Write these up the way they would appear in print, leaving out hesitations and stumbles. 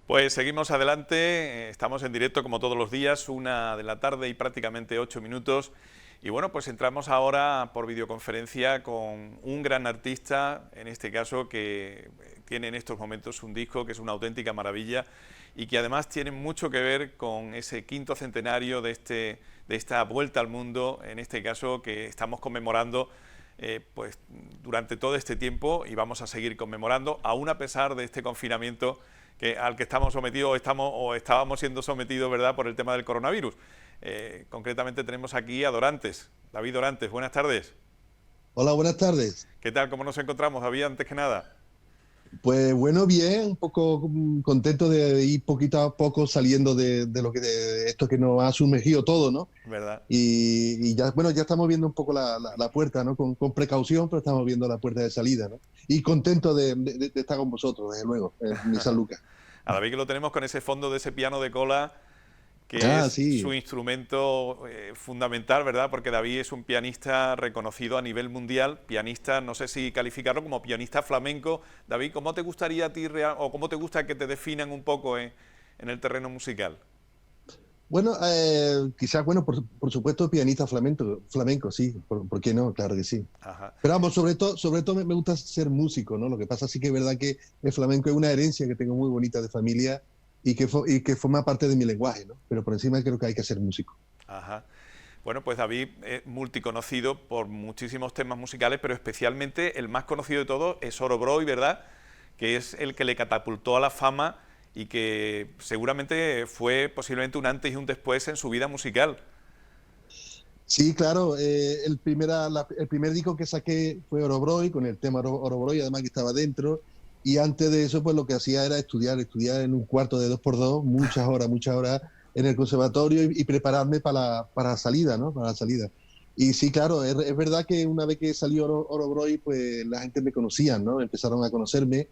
Pues seguimos adelante, estamos en directo como todos los días, 1 de la tarde y prácticamente 8 minutos. Y bueno, pues entramos ahora por videoconferencia con un gran artista, en este caso que tiene en estos momentos un disco que es una auténtica maravilla y que además tiene mucho que ver con ese quinto centenario de esta vuelta al mundo, en este caso que estamos conmemorando pues durante todo este tiempo y vamos a seguir conmemorando, aún a pesar de este confinamiento al que estamos sometidos o estábamos siendo sometidos, ¿verdad?, por el tema del coronavirus. Concretamente tenemos aquí a Dorantes. David Dorantes, buenas tardes. Hola, buenas tardes. ¿Qué tal? ¿Cómo nos encontramos, David, antes que nada? Pues bueno, bien, un poco contento de ir poquito a poco saliendo de esto que nos ha sumergido todo, ¿no? ¿Verdad? Y ya, bueno, ya estamos viendo un poco la puerta, ¿no? Con precaución, pero estamos viendo la puerta de salida, ¿no? Y contento de estar con vosotros, desde luego, en San Lucas. A David que lo tenemos con ese fondo de ese piano de cola que Ah, es su sí. instrumento fundamental, ¿verdad? Porque David es un pianista reconocido a nivel mundial, pianista, no sé si calificarlo como pianista flamenco. David, ¿cómo te gustaría a ti o cómo te gusta que te definan un poco en el terreno musical? Bueno, quizás, bueno, por supuesto, pianista flamenco, sí, ¿por qué no? Claro que sí. Ajá. Pero vamos, sobre todo me gusta ser músico, ¿no? Lo que pasa sí que es verdad que el flamenco es una herencia que tengo muy bonita de familia y que forma parte de mi lenguaje, ¿no? Pero por encima creo que hay que ser músico. Ajá. Bueno, pues David es multiconocido por muchísimos temas musicales, pero especialmente el más conocido de todos es Orobroy, ¿verdad? Que es el que le catapultó a la fama y que seguramente fue posiblemente un antes y un después en su vida musical. Sí, claro, el primer disco que saqué fue Orobroy, con el tema Orobroy, además que estaba dentro, y antes de eso, pues lo que hacía era estudiar en un cuarto de 2x2, muchas horas en el conservatorio y prepararme para la salida, ¿no? Para la salida. Y sí, claro, es verdad que una vez que salió Orobroy, pues la gente me conocía, ¿no? Empezaron a conocerme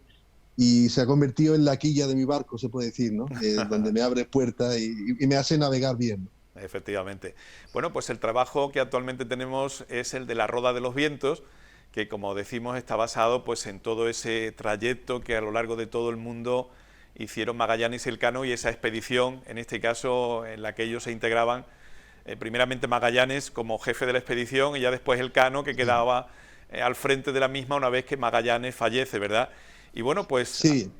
y se ha convertido en la quilla de mi barco, se puede decir, ¿no? Donde me abre puertas y me hace navegar bien, ¿no? Efectivamente. Bueno, pues el trabajo que actualmente tenemos es el de La Roda de los Vientos, que como decimos está basado pues en todo ese trayecto que a lo largo de todo el mundo hicieron Magallanes y Elcano y esa expedición, en este caso en la que ellos se integraban, primeramente Magallanes como jefe de la expedición y ya después Elcano que Sí. quedaba al frente de la misma una vez que Magallanes fallece, ¿verdad? Y bueno, pues Sí,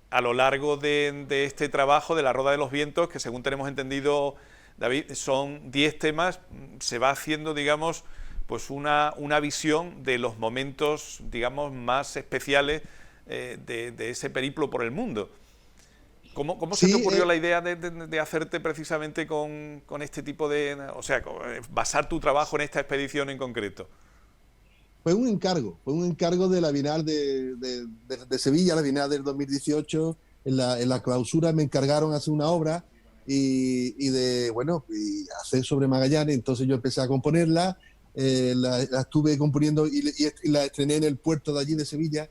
a lo largo de este trabajo de La Roda de los Vientos, que según tenemos entendido, David, son 10 temas, se va haciendo, digamos, pues una visión de los momentos, digamos, más especiales de ese periplo por el mundo. ¿Cómo se te sí, ocurrió la idea de hacerte precisamente con este tipo de... O sea, basar tu trabajo en esta expedición en concreto? fue un encargo de la Bienal de Sevilla, la Bienal del 2018. En la clausura me encargaron hacer una obra bueno, y hacer sobre Magallanes. Entonces yo empecé a componerla, la estuve componiendo y la estrené en el puerto de allí de Sevilla.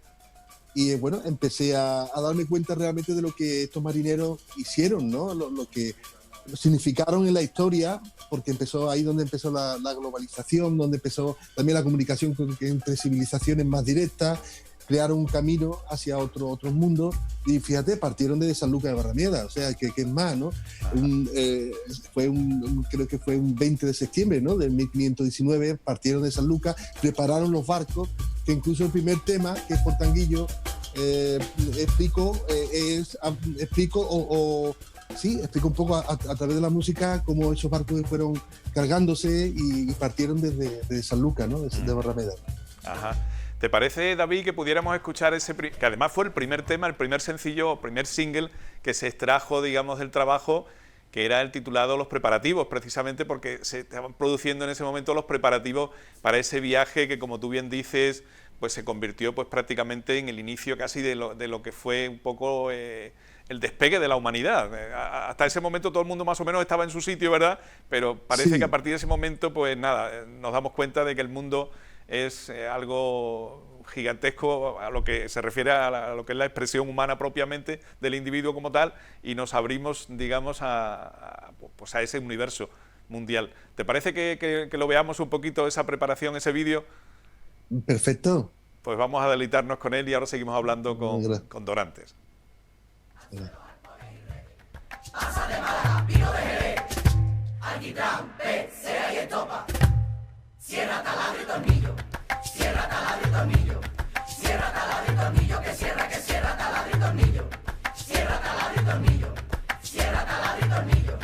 Y bueno, empecé a darme cuenta realmente de lo que estos marineros hicieron, ¿no? Lo que significaron en la historia, porque empezó ahí donde empezó la globalización, donde empezó también la comunicación entre civilizaciones más directas, crearon un camino hacia otros mundos. Y fíjate, partieron de San Lucas de Barrameda, o sea, que es más, ¿no? Creo que fue un 20 de septiembre, ¿no? Del 1519, partieron de San Lucas, prepararon los barcos, que incluso el primer tema, que es Portanguillo, eh, explico, sí, explico un poco a través de la música cómo esos barcos fueron cargándose y partieron desde San Lucas, ¿no? De Barrameda. Ajá. ¿Te parece, David, que pudiéramos escuchar que además fue el primer tema, el primer sencillo, primer single que se extrajo, digamos, del trabajo, que era el titulado Los preparativos, precisamente porque se estaban produciendo en ese momento los preparativos para ese viaje que, como tú bien dices, pues se convirtió pues prácticamente en el inicio casi de lo que fue un poco el despegue de la humanidad. Hasta ese momento todo el mundo más o menos estaba en su sitio, ¿verdad? Pero parece que a Sí, partir de ese momento, pues nada, nos damos cuenta de que el mundo es algo gigantesco a lo que se refiere a lo que es la expresión humana propiamente del individuo como tal y nos abrimos, digamos, pues a ese universo mundial. ¿Te parece que lo veamos un poquito, esa preparación, ese vídeo? perfecto. Pues vamos a deleitarnos con él y ahora seguimos hablando con Dorantes. alquitrán, sea y estopa. Cierra, taladro y tornillo. Cierra, taladro y tornillo. Cierra, taladro y tornillo. Que cierra, taladro y tornillo. Cierra, taladro y tornillo. Cierra, taladro y tornillo.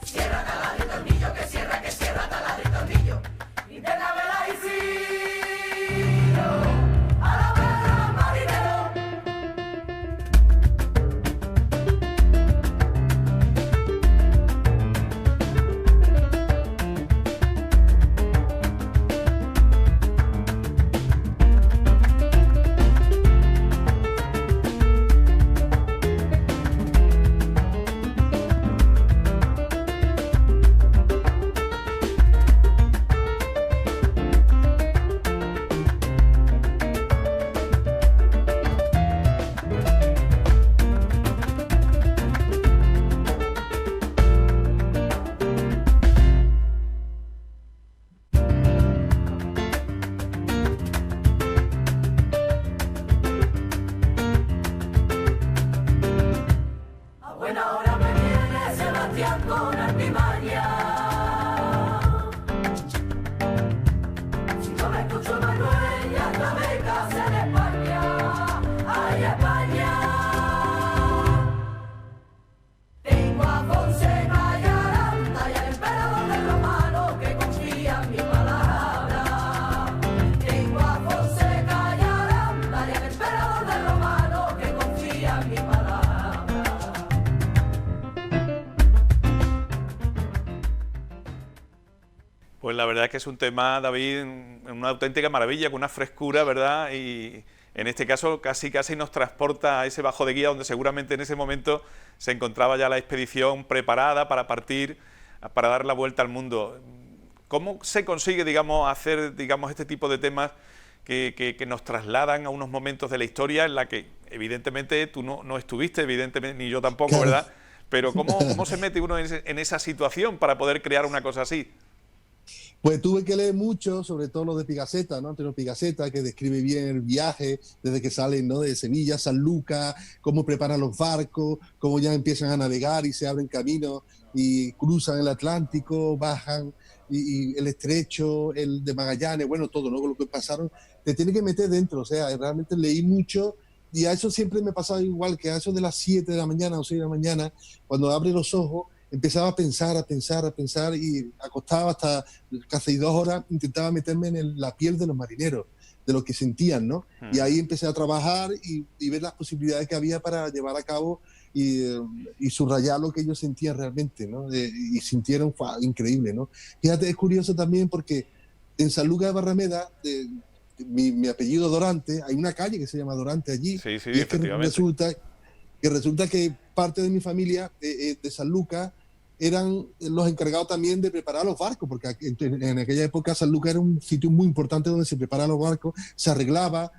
Cierra, taladro y tornillo. Que cierra, taladro y tornillo. Intenta verla y sí. A la vera, marinero. Buena hora me viene Sebastián con artimaña. Si no me escucho Manuel, ya hasta becas en España. ¡Ay, España! Tengo a Fonseca y Aranda y al emperador del romano que confía en mi palabra. Tengo a Fonseca y Aranda y al emperador del romano que confía en mi palabra. Pues la verdad es que es un tema, David, una auténtica maravilla, con una frescura, ¿verdad? Y en este caso casi nos transporta a ese bajo de guía donde seguramente en ese momento se encontraba ya la expedición preparada para partir, para dar la vuelta al mundo. ¿Cómo se consigue, digamos, hacer, digamos, este tipo de temas que nos trasladan a unos momentos de la historia en la que evidentemente tú no estuviste, evidentemente, ni yo tampoco, Claro. ¿verdad? Pero ¿cómo se mete uno en esa situación para poder crear una cosa así? Pues tuve que leer mucho, sobre todo lo de Pigafetta, ¿no? Antonio Pigafetta, que describe bien el viaje desde que salen, ¿no? De Sevilla, Sanlúcar, cómo preparan los barcos, cómo ya empiezan a navegar y se abren caminos y cruzan el Atlántico, bajan y el estrecho, el de Magallanes, bueno, todo, ¿no? Lo que pasaron, te tiene que meter dentro, o sea, realmente leí mucho y a eso siempre me pasaba igual, que a eso de las 7 de la mañana o 6 de la mañana, cuando abre los ojos, empezaba a pensar y acostaba hasta casi 2 horas, intentaba meterme en la piel de los marineros, de lo que sentían, ¿no? Y ahí empecé a trabajar y ver las posibilidades que había para llevar a cabo y subrayar lo que ellos sentían realmente, ¿no? Y sintieron increíble, ¿no? Fíjate, es curioso también porque en Sanlúcar de Barrameda, mi apellido Dorante, hay una calle que se llama Dorante allí, Sí, y es que efectivamente. resulta que parte de mi familia de Sanlúcar eran los encargados también de preparar los barcos, porque en aquella época Sanlúcar era un sitio muy importante donde se preparaban los barcos, se arreglaba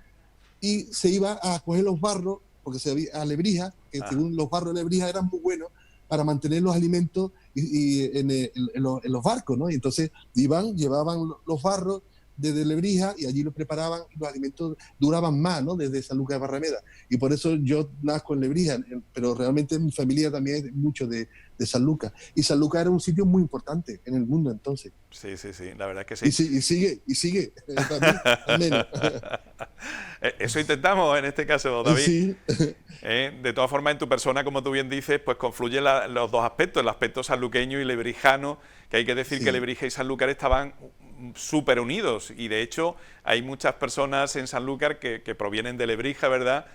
y se iba a coger los barros, porque se había a Lebrija, que según los barros de Lebrija eran muy buenos para mantener los alimentos en los barcos, ¿no? Y entonces llevaban los barros desde Lebrija y allí los preparaban y los alimentos duraban más, ¿no? Desde Sanlúcar de Barrameda. Y por eso yo nazco en Lebrija, pero realmente mi familia también es mucho de Sanlúcar. Y Sanlúcar era un sitio muy importante en el mundo entonces. Sí, la verdad es que sí. Y sigue, también, al menos. Eso intentamos en este caso, David. Sí. De todas formas, en tu persona, como tú bien dices, pues confluyen los dos aspectos, el aspecto sanluqueño y lebrijano, que hay que decir que Lebrija y Sanlúcar estaban súper unidos y de hecho hay muchas personas en Sanlúcar que provienen de Lebrija, ¿verdad?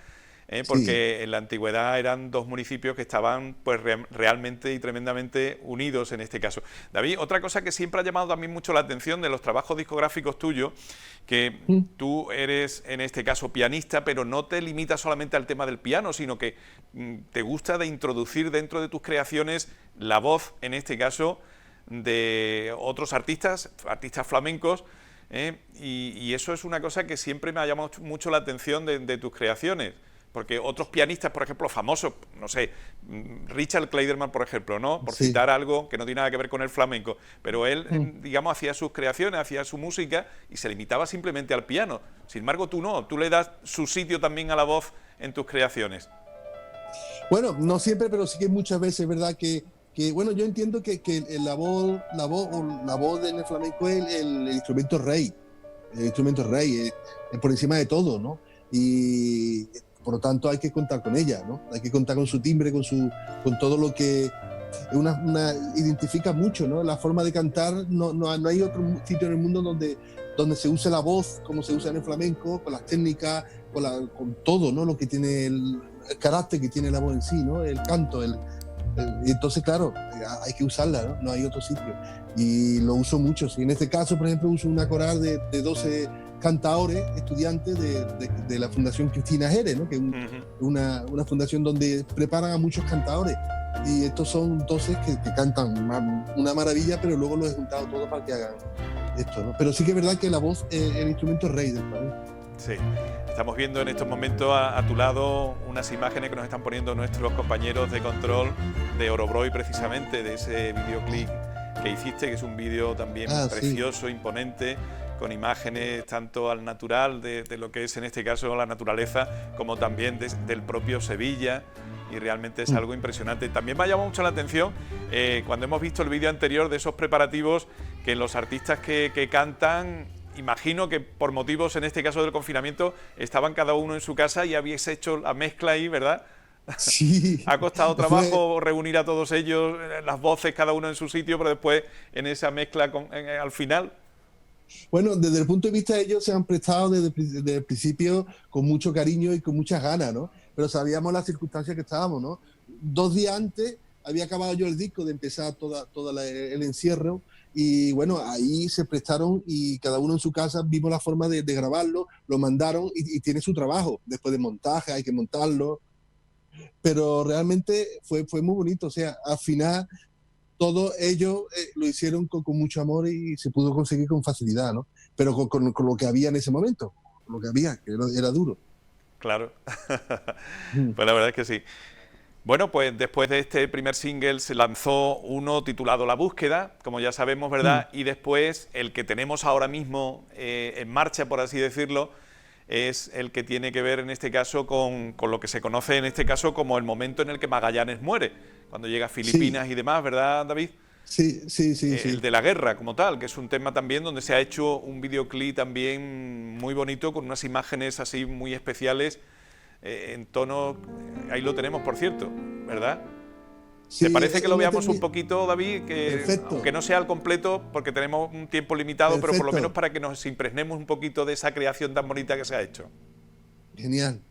Porque en la antigüedad eran dos municipios que estaban pues realmente y tremendamente unidos en este caso. David, otra cosa que siempre ha llamado también mucho la atención de los trabajos discográficos tuyos, que tú eres en este caso pianista, pero no te limitas solamente al tema del piano, sino que te gusta de introducir dentro de tus creaciones la voz, en este caso, de otros artistas flamencos, y eso es una cosa que siempre me ha llamado mucho la atención de tus creaciones. Porque otros pianistas, por ejemplo, famosos, no sé, Richard Clayderman, por ejemplo, ¿no? Por citar algo que no tiene nada que ver con el flamenco, pero él, digamos, hacía sus creaciones, hacía su música y se limitaba simplemente al piano. Sin embargo, tú no, tú le das su sitio también a la voz en tus creaciones. Bueno, no siempre, pero sí que muchas veces es verdad que que bueno, yo entiendo que la voz en el flamenco es el instrumento rey, por encima de todo, ¿no? Y por lo tanto hay que contar con ella, ¿no? Hay que contar con su timbre, con todo lo que identifica mucho, ¿no? La forma de cantar, no hay otro sitio en el mundo donde se use la voz como se usa en el flamenco, con las técnicas, con todo, ¿no? Lo que tiene el carácter que tiene la voz en sí, ¿no? El canto, y entonces, claro, hay que usarla, ¿no? No hay otro sitio. Y lo uso mucho. Sí. En este caso, por ejemplo, uso una coral de 12 cantaores, estudiantes de la Fundación Cristina Jerez, ¿no? Que es una fundación donde preparan a muchos cantadores. Y estos son 12 que cantan una maravilla, pero luego los he juntado todos para que hagan esto, ¿no? Pero sí que es verdad que la voz es el instrumento rey del flamenco. Sí. Estamos viendo en estos momentos a tu lado unas imágenes que nos están poniendo nuestros compañeros de control de Orobroy, precisamente, de ese videoclip que hiciste, que es un vídeo también precioso, sí, imponente, con imágenes tanto al natural de lo que es en este caso la naturaleza, como también del propio Sevilla, y realmente es algo impresionante. También me ha llamado mucho la atención cuando hemos visto el vídeo anterior de esos preparativos, que los artistas que cantan, imagino que por motivos, en este caso del confinamiento, estaban cada uno en su casa y habéis hecho la mezcla ahí, ¿verdad? Sí. Ha costado trabajo reunir a todos ellos, las voces, cada uno en su sitio, pero después en esa mezcla al final. Bueno, desde el punto de vista de ellos se han prestado desde el principio con mucho cariño y con muchas ganas, ¿no? Pero sabíamos las circunstancias que estábamos, ¿no? 2 días antes había acabado yo el disco de empezar el encierro, y bueno, ahí se prestaron y cada uno en su casa vimos la forma de grabarlo, lo mandaron y tiene su trabajo. Después de montaje hay que montarlo, pero realmente fue muy bonito. O sea, al final todos ellos lo hicieron con mucho amor y se pudo conseguir con facilidad, ¿no? Pero con lo que había en ese momento, con lo que había, que era duro. Claro, pues la verdad es que sí. Bueno, pues después de este primer single se lanzó uno titulado La Búsqueda, como ya sabemos, ¿verdad? Y después el que tenemos ahora mismo en marcha, por así decirlo, es el que tiene que ver en este caso con lo que se conoce en este caso como el momento en el que Magallanes muere, cuando llega a Filipinas y demás, ¿verdad, David? Sí. El de la guerra como tal, que es un tema también donde se ha hecho un videoclip también muy bonito, con unas imágenes así muy especiales, en tono, ahí lo tenemos, por cierto, ¿verdad? Sí, ¿Te parece que lo veamos un poquito, David? Perfecto. Aunque no sea al completo, porque tenemos un tiempo limitado, Perfecto. pero por lo menos para que nos impregnemos un poquito de esa creación tan bonita que se ha hecho. Genial.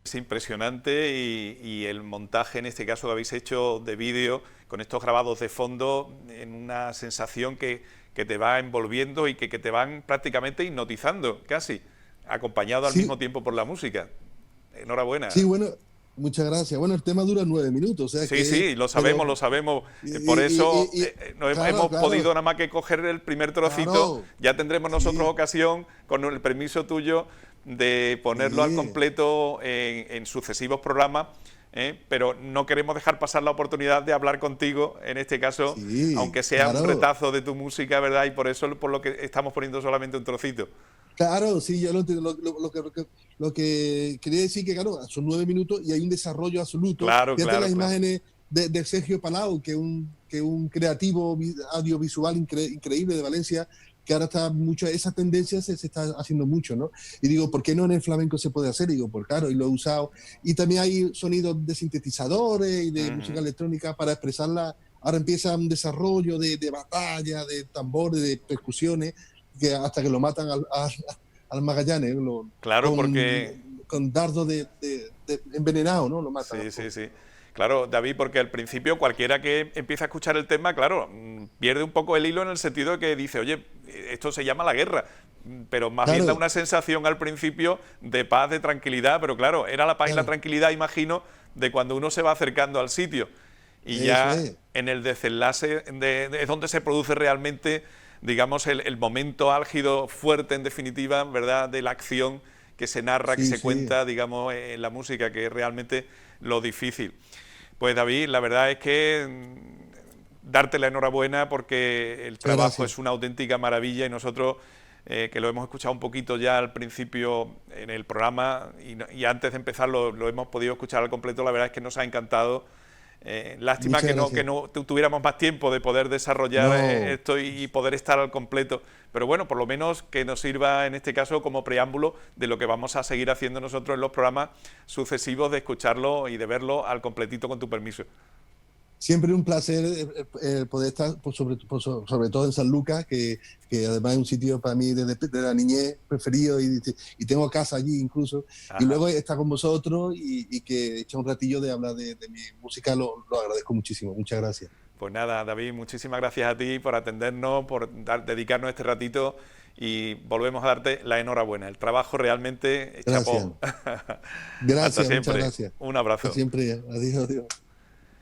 Es impresionante y el montaje en este caso que habéis hecho de vídeo con estos grabados de fondo en una sensación que te va envolviendo y que te van prácticamente hipnotizando casi, acompañado al Sí, mismo tiempo por la música. Enhorabuena. sí, bueno, muchas gracias. Bueno, el tema dura 9 minutos, o sea Sí, que, sí, lo sabemos, pero, lo sabemos. y, Por eso claro, hemos claro, podido nada más que coger el primer trocito. claro, Ya tendremos nosotros sí, ocasión, con el permiso tuyo, de ponerlo al sí, completo en sucesivos programas, pero no queremos dejar pasar la oportunidad de hablar contigo, en este caso, sí, aunque sea un claro. retazo de tu música, ¿verdad? Y por eso por lo que estamos poniendo solamente un trocito. Claro, sí, yo lo entiendo. Lo que quería decir que, claro, son 9 minutos y hay un desarrollo absoluto. Claro, Fíjate claro, las claro. imágenes de Sergio Palau, que un creativo audiovisual increíble de Valencia, que ahora está mucho, esa tendencia se está haciendo mucho, ¿no? Y digo, ¿por qué no en el flamenco se puede hacer? Y digo, pues claro, y lo he usado. Y también hay sonidos de sintetizadores y de música Ujú. electrónica para expresarla. Ahora empieza un desarrollo de batalla, de tambores, de percusiones, que hasta que lo matan al Magallanes, Claro, porque con dardo envenenado, ¿no? Lo matan al sí, sí, pobre. sí. Claro, David, porque al principio cualquiera que empieza a escuchar el tema, claro, pierde un poco el hilo en el sentido de que dice, oye, esto se llama la guerra, pero más bien da Claro, una sensación al principio de paz, de tranquilidad, pero claro, era la paz y la claro, tranquilidad, imagino, de cuando uno se va acercando al sitio. Y eso ya es. en el desenlace es donde se produce realmente, digamos, el momento álgido, fuerte en definitiva, ¿verdad?, de la acción que se narra, que Sí, se sí. cuenta, digamos, en la música, que es realmente lo difícil. Pues David, la verdad es que darte la enhorabuena porque el Muchas trabajo gracias. es una auténtica maravilla y nosotros, que lo hemos escuchado un poquito ya al principio en el programa y antes de empezar lo hemos podido escuchar al completo, la verdad es que nos ha encantado. Lástima Muchas que gracias. no tuviéramos más tiempo de poder desarrollar No, esto y poder estar al completo, pero bueno, por lo menos que nos sirva en este caso como preámbulo de lo que vamos a seguir haciendo nosotros en los programas sucesivos, de escucharlo y de verlo al completito con tu permiso. siempre un placer poder estar, sobre todo en San Lucas, que además es un sitio para mí de la niñez preferido y tengo casa allí incluso. Y Ajá. luego estar con vosotros y que eche un ratillo de hablar de mi música, lo agradezco muchísimo. Muchas gracias. Pues nada, David, muchísimas gracias a ti por atendernos, por dedicarnos este ratito y volvemos a darte la enhorabuena. El trabajo realmente Gracias. chapó. Hasta Gracias, muchas siempre. gracias. Un Hasta abrazo. siempre. Adiós, adiós.